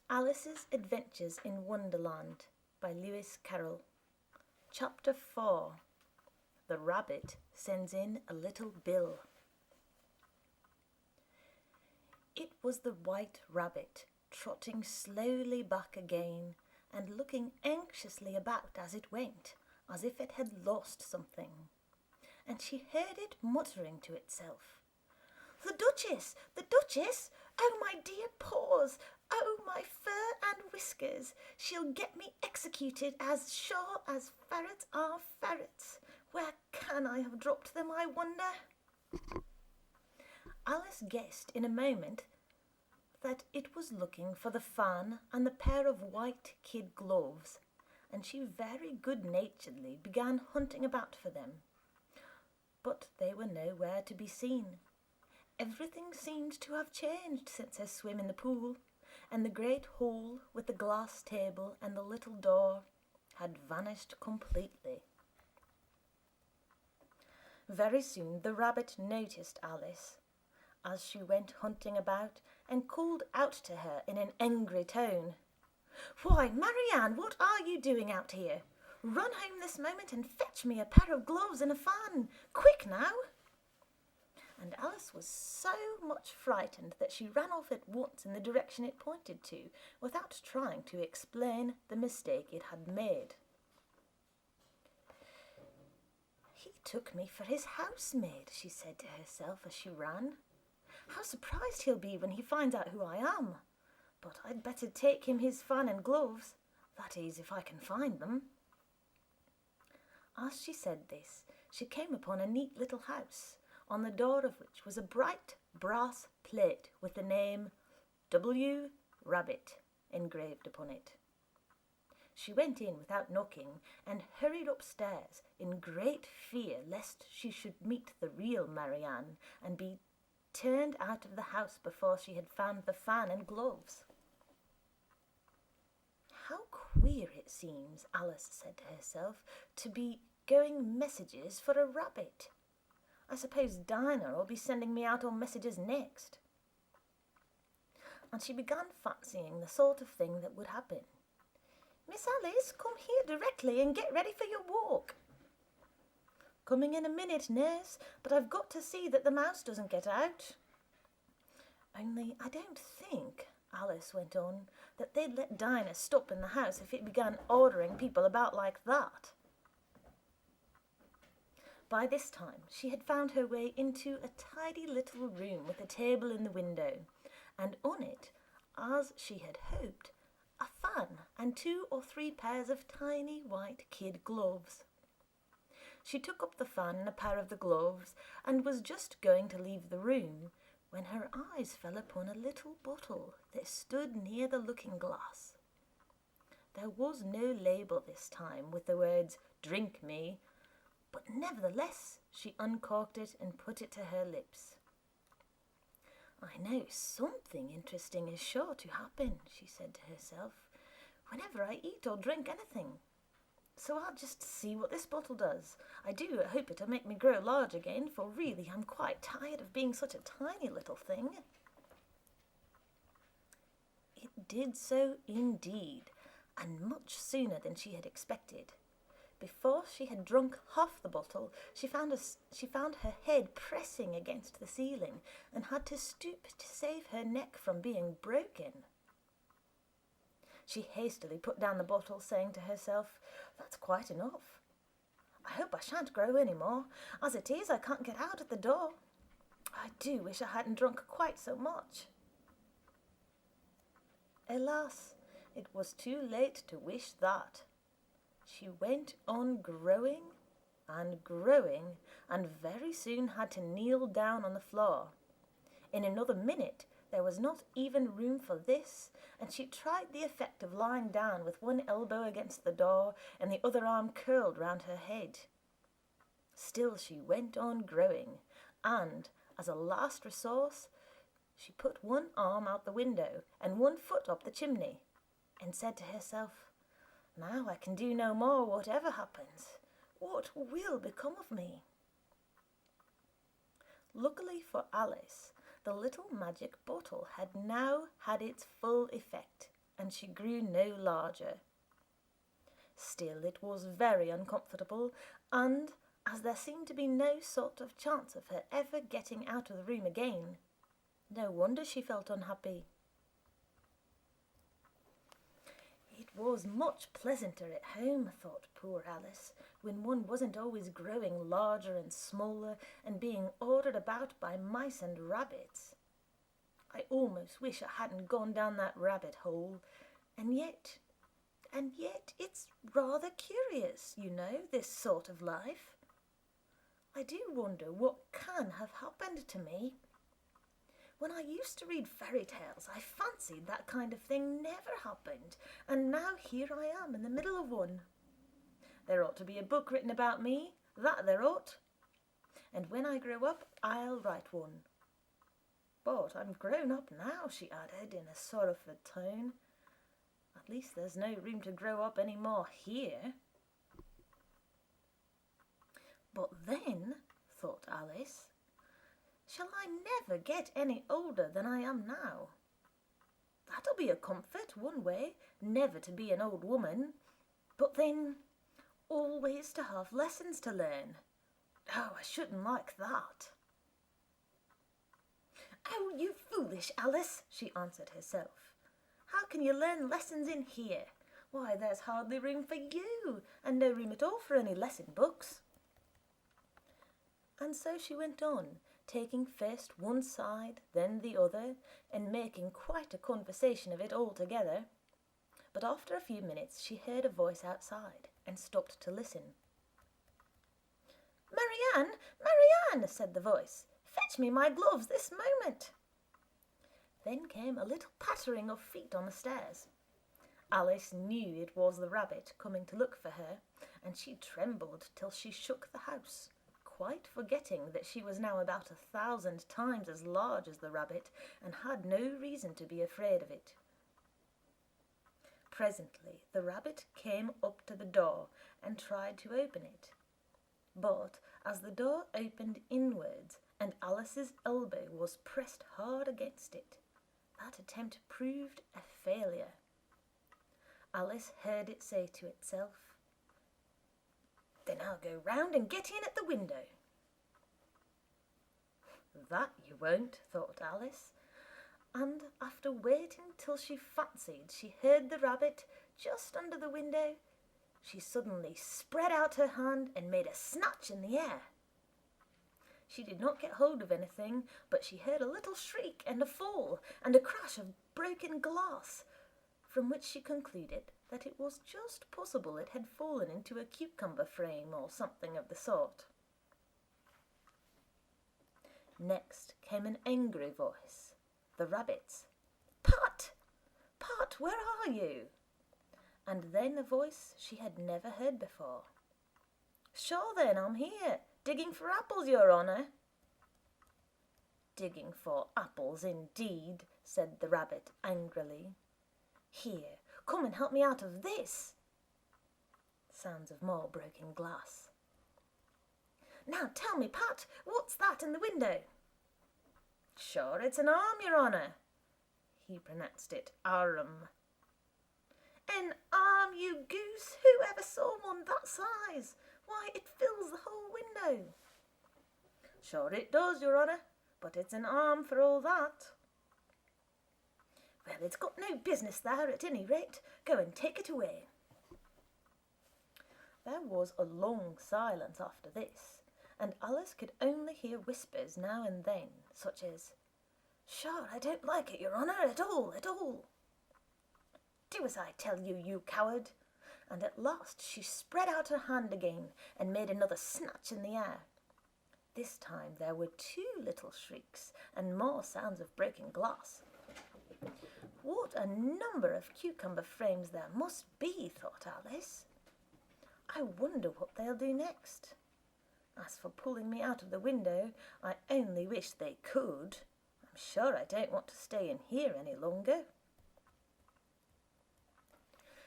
Alice's Adventures in Wonderland by Lewis Carroll. Chapter 4. The Rabbit Sends in a Little Bill. It was the White Rabbit, trotting slowly back again and looking anxiously about as it went, as if it had lost something. And she heard it muttering to itself, "The Duchess! The Duchess! Oh, my dear paws! Oh, my fur and whiskers! She'll get me executed as sure as ferrets are ferrets. Where can I have dropped them, I wonder?" Alice guessed in a moment that it was looking for the fan and the pair of white kid gloves, and she very good-naturedly began hunting about for them. But they were nowhere to be seen. Everything seemed to have changed since her swim in the pool, and the great hall with the glass table and the little door had vanished completely. Very soon the rabbit noticed Alice as she went hunting about and called out to her in an angry tone, "Why, Marianne, what are you doing out here? Run home this moment and fetch me a pair of gloves and a fan. Quick now!" And Alice was so much frightened that she ran off at once in the direction it pointed to, without trying to explain the mistake it had made. "He took me for his housemaid," she said to herself as she ran. "How surprised he'll be when he finds out who I am. But I'd better take him his fan and gloves, that is, if I can find them." As she said this, she came upon a neat little house, on the door of which was a bright brass plate with the name W. Rabbit engraved upon it. She went in without knocking and hurried upstairs in great fear lest she should meet the real Marianne and be turned out of the house before she had found the fan and gloves. "How queer it seems," Alice said to herself, "to be going messages for a rabbit. I suppose Dinah will be sending me out on messages next." And she began fancying the sort of thing that would happen. "Miss Alice, come here directly and get ready for your walk." "Coming in a minute, nurse, but I've got to see that the mouse doesn't get out." "Only I don't think," Alice went on, "that they'd let Dinah stop in the house if it began ordering people about like that." By this time she had found her way into a tidy little room with a table in the window, and on it, as she had hoped, a fan and 2 or 3 pairs of tiny white kid gloves. She took up the fan and a pair of the gloves and was just going to leave the room when her eyes fell upon a little bottle that stood near the looking-glass. There was no label this time with the words "Drink me," but nevertheless she uncorked it and put it to her lips. "I know something interesting is sure to happen," she said to herself, "whenever I eat or drink anything. So I'll just see what this bottle does. I do hope it'll make me grow large again, for really I'm quite tired of being such a tiny little thing." It did so indeed, and much sooner than she had expected. Before she had drunk half the bottle, she found her head pressing against the ceiling and had to stoop to save her neck from being broken. She hastily put down the bottle, saying to herself, "That's quite enough. I hope I shan't grow any more. As it is, I can't get out at the door. I do wish I hadn't drunk quite so much." Alas, it was too late to wish that. She went on growing and growing, and very soon had to kneel down on the floor. In another minute there was not even room for this, and she tried the effect of lying down with one elbow against the door and the other arm curled round her head. Still she went on growing, and, as a last resource, she put one arm out the window and one foot up the chimney, and said to herself, "Now I can do no more, whatever happens. What will become of me?" Luckily for Alice, the little magic bottle had now had its full effect, and she grew no larger. Still, it was very uncomfortable, and as there seemed to be no sort of chance of her ever getting out of the room again, no wonder she felt unhappy. It was much pleasanter at home, thought poor Alice, when one wasn't always growing larger and smaller and being ordered about by mice and rabbits. I almost wish I hadn't gone down that rabbit hole, and yet it's rather curious, you know, this sort of life. I do wonder what can have happened to me. When I used to read fairy tales, I fancied that kind of thing never happened, and now here I am in the middle of one. There ought to be a book written about me, that there ought. And when I grow up, I'll write one. But I'm grown up now, she added in a sorrowful tone. At least there's no room to grow up any more here. But then, thought Alice, shall I never get any older than I am now? That'll be a comfort, one way, never to be an old woman. But then, always to have lessons to learn. Oh, I shouldn't like that. Oh, you foolish Alice, she answered herself. How can you learn lessons in here? Why, there's hardly room for you, and no room at all for any lesson books. And so she went on, taking first one side, then the other, and making quite a conversation of it altogether. But after a few minutes she heard a voice outside, and stopped to listen. "Marianne, Marianne," said the voice, "fetch me my gloves this moment." Then came a little pattering of feet on the stairs. Alice knew it was the rabbit coming to look for her, and she trembled till she shook the house, quite forgetting that she was now about 1,000 times as large as the rabbit, and had no reason to be afraid of it. Presently the rabbit came up to the door and tried to open it. But as the door opened inwards and Alice's elbow was pressed hard against it, that attempt proved a failure. Alice heard it say to itself, "Then I'll go round and get in at the window." That you won't, thought Alice, and after waiting till she fancied she heard the rabbit just under the window, she suddenly spread out her hand and made a snatch in the air. She did not get hold of anything, but she heard a little shriek and a fall and a crash of broken glass, from which she concluded that it was just possible it had fallen into a cucumber frame or something of the sort. Next came an angry voice, the rabbit's. "Pat! Pat, where are you?" And then a voice she had never heard before. "Sure then, I'm here, digging for apples, your honour." "Digging for apples, indeed," said the rabbit angrily. "Here, come and help me out of this." Sounds of more broken glass. "Now tell me, Pat, what's that in the window?" "Sure, it's an arm, your honour." He pronounced it arm. "An arm, you goose! Who ever saw one that size? Why, it fills the whole window." "Sure it does, your honour, but it's an arm for all that." "Well, it's got no business there at any rate. Go and take it away." There was a long silence after this, and Alice could only hear whispers now and then, such as, "Sure, I don't like it, your honour, at all, at all." "Do as I tell you, you coward." And at last she spread out her hand again and made another snatch in the air. This time there were 2 little shrieks and more sounds of broken glass. What a number of cucumber frames there must be, thought Alice. I wonder what they'll do next. As for pulling me out of the window, I only wish they could. I'm sure I don't want to stay in here any longer.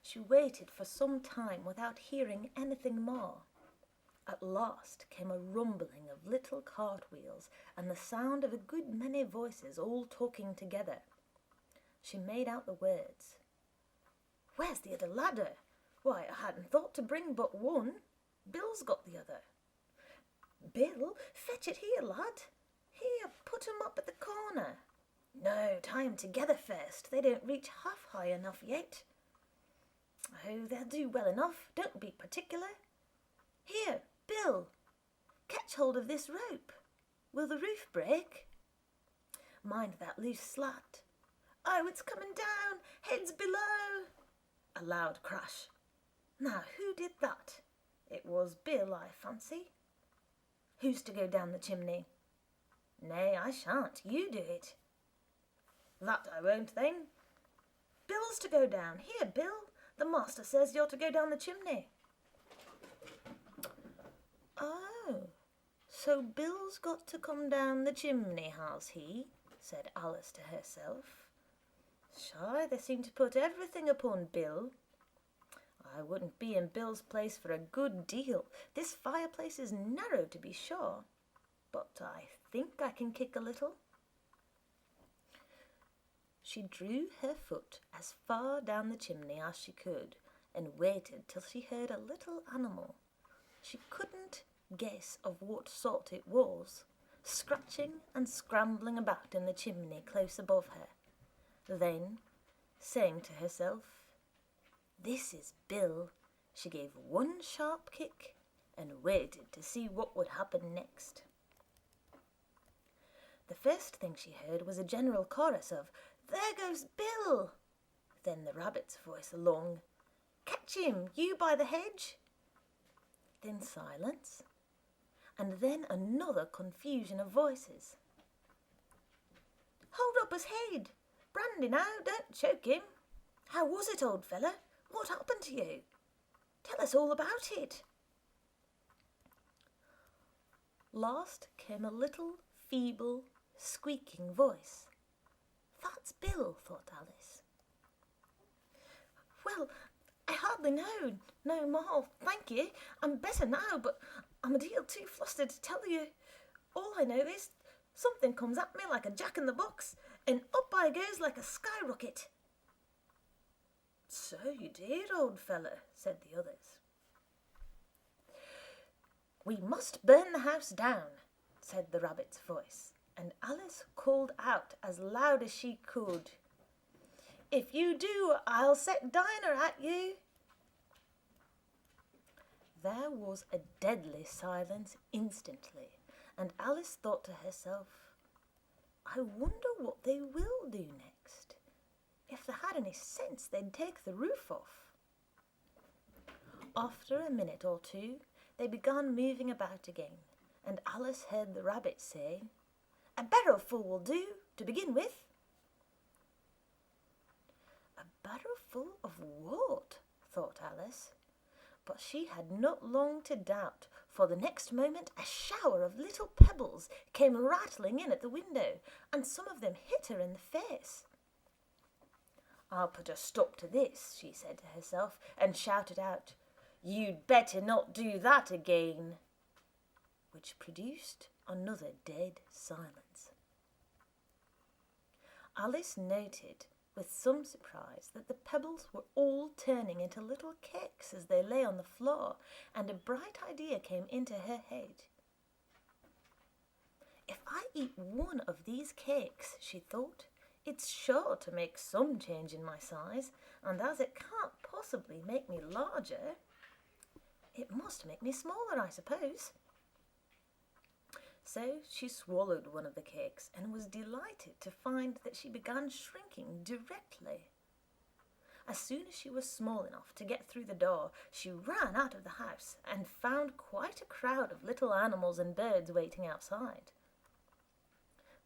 She waited for some time without hearing anything more. At last came a rumbling of little cartwheels and the sound of a good many voices all talking together. She made out the words, Where's the other ladder? Why, I hadn't thought to bring but one. Bill's got the other. Bill, fetch it here, lad. Here, put 'em up at the corner. No, tie 'em together first. They don't reach half high enough yet. Oh, they'll do well enough. Don't be particular. Here, Bill, catch hold of this rope. Will the roof break? Mind that loose slat. Oh, it's coming down. Heads below. A loud crash. Now, who did that? It was Bill, I fancy. Who's to go down the chimney? Nay, I shan't. You do it. That I won't, then. Bill's to go down. Here, Bill. The master says you're to go down the chimney. Oh, so Bill's got to come down the chimney, has he? Said Alice to herself. Shy, they seem to put everything upon Bill. I wouldn't be in Bill's place for a good deal. This fireplace is narrow, to be sure, but I think I can kick a little. She drew her foot as far down the chimney as she could and waited till she heard a little animal. She couldn't guess of what sort it was, scratching and scrambling about in the chimney close above her. Then, saying to herself, "This is Bill," she gave one sharp kick and waited to see what would happen next. The first thing she heard was a general chorus of, "There goes Bill!" Then the rabbit's voice along, "Catch him, you by the hedge!" Then silence, and then another confusion of voices. "Hold up his head! Brandy now, don't choke him! How was it, old fella? What happened to you? Tell us all about it!" Last came a little, feeble, squeaking voice. "That's Bill," thought Alice. "Well, I hardly know no more, thank you. I'm better now, but I'm a deal too flustered to tell you. All I know is something comes at me like a jack-in-the-box, and up I goes like a skyrocket." "So you did, old fella," said the others. "We must burn the house down," said the rabbit's voice, and Alice called out as loud as she could, "If you do, I'll set Dinah at you." There was a deadly silence instantly, and Alice thought to herself, "I wonder what they will do next. If they had any sense, they'd take the roof off." After a minute or two, they began moving about again, and Alice heard the rabbit say, "A barrowful will do, to begin with." A barrowful of what? Thought Alice. But she had not long to doubt, for the next moment a shower of little pebbles came rattling in at the window, and some of them hit her in the face. "I'll put a stop to this," she said to herself, and shouted out, "You'd better not do that again," which produced another dead silence. Alice noted with some surprise that the pebbles were all turning into little cakes as they lay on the floor, and a bright idea came into her head. "If I eat one of these cakes," she thought, "it's sure to make some change in my size, and as it can't possibly make me larger, it must make me smaller, I suppose." So she swallowed one of the cakes and was delighted to find that she began shrinking directly. As soon as she was small enough to get through the door, she ran out of the house and found quite a crowd of little animals and birds waiting outside.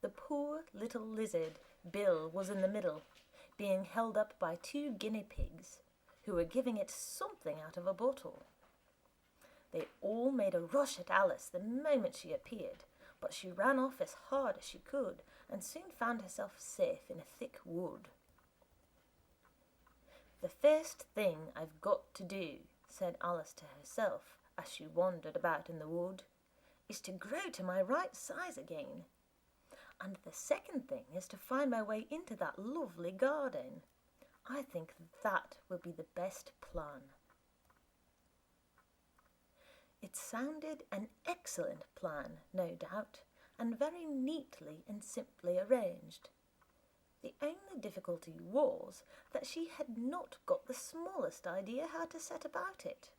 The poor little lizard, Bill, was in the middle, being held up by 2 guinea pigs, who were giving it something out of a bottle. They all made a rush at Alice the moment she appeared, but she ran off as hard as she could and soon found herself safe in a thick wood. "The first thing I've got to do," said Alice to herself as she wandered about in the wood, "is to grow to my right size again. And the second thing is to find my way into that lovely garden. I think that will be the best plan." It sounded an excellent plan, no doubt, and very neatly and simply arranged. The only difficulty was that she had not got the smallest idea how to set about it.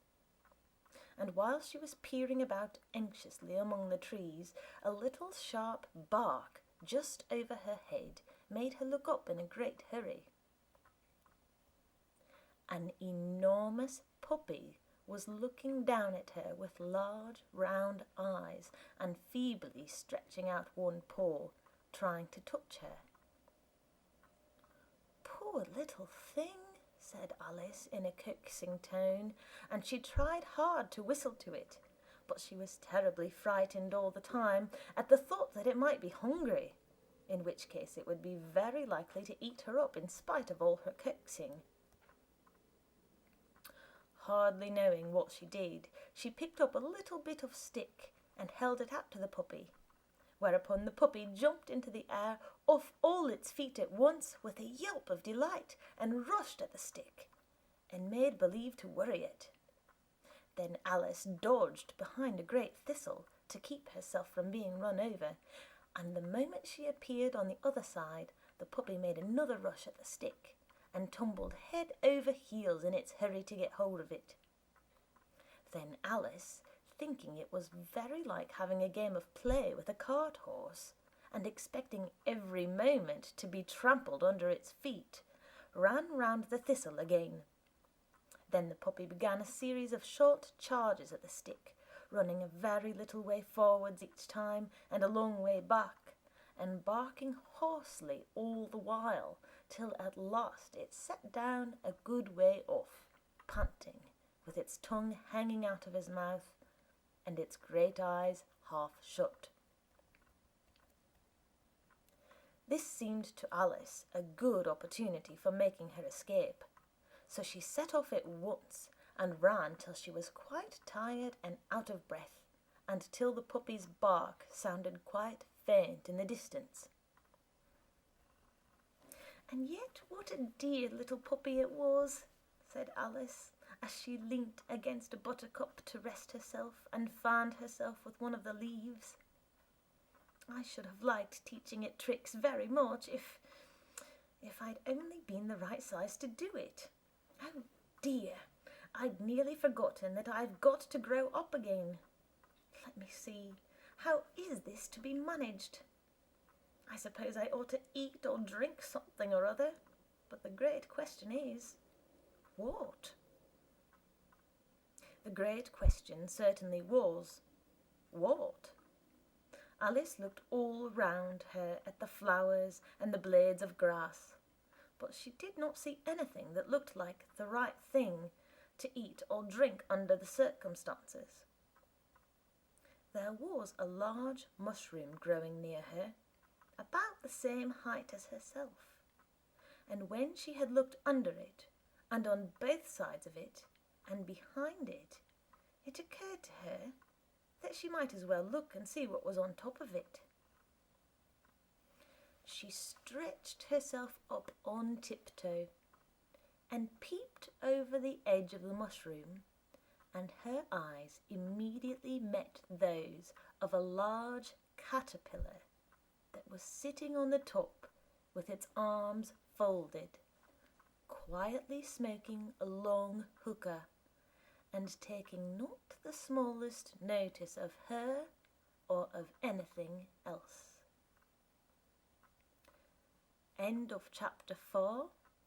And while she was peering about anxiously among the trees, a little sharp bark just over her head made her look up in a great hurry. An enormous puppy was looking down at her with large round eyes and feebly stretching out one paw, trying to touch her. "Poor little thing," said Alice in a coaxing tone, and she tried hard to whistle to it, but she was terribly frightened all the time at the thought that it might be hungry, in which case it would be very likely to eat her up in spite of all her coaxing. Hardly knowing what she did, she picked up a little bit of stick and held it out to the puppy, whereupon the puppy jumped into the air off all its feet at once with a yelp of delight and rushed at the stick and made believe to worry it. Then Alice dodged behind a great thistle to keep herself from being run over, and the moment she appeared on the other side, the puppy made another rush at the stick and tumbled head over heels in its hurry to get hold of it. Then Alice, thinking it was very like having a game of play with a cart horse, and expecting every moment to be trampled under its feet, ran round the thistle again. Then the puppy began a series of short charges at the stick, running a very little way forwards each time and a long way back, and barking hoarsely all the while, till at last it sat down a good way off, panting, with its tongue hanging out of his mouth and its great eyes half shut. This seemed to Alice a good opportunity for making her escape, so she set off at once and ran till she was quite tired and out of breath, and till the puppy's bark sounded quite faint in the distance. "And yet what a dear little puppy it was," said Alice, as she leant against a buttercup to rest herself and fanned herself with one of the leaves. "I should have liked teaching it tricks very much if I'd only been the right size to do it. Oh dear, I'd nearly forgotten that I've got to grow up again. Let me see, how is this to be managed? I suppose I ought to eat or drink something or other, but the great question is, what?" The great question certainly was, what? Alice looked all round her at the flowers and the blades of grass, but she did not see anything that looked like the right thing to eat or drink under the circumstances. There was a large mushroom growing near her, about the same height as herself, and when she had looked under it, and on both sides of it, and behind it, it occurred to her that she might as well look and see what was on top of it. She stretched herself up on tiptoe and peeped over the edge of the mushroom, and her eyes immediately met those of a large caterpillar that was sitting on the top with its arms folded, quietly smoking a long hookah and taking not the smallest notice of her or of anything else. End of chapter 4.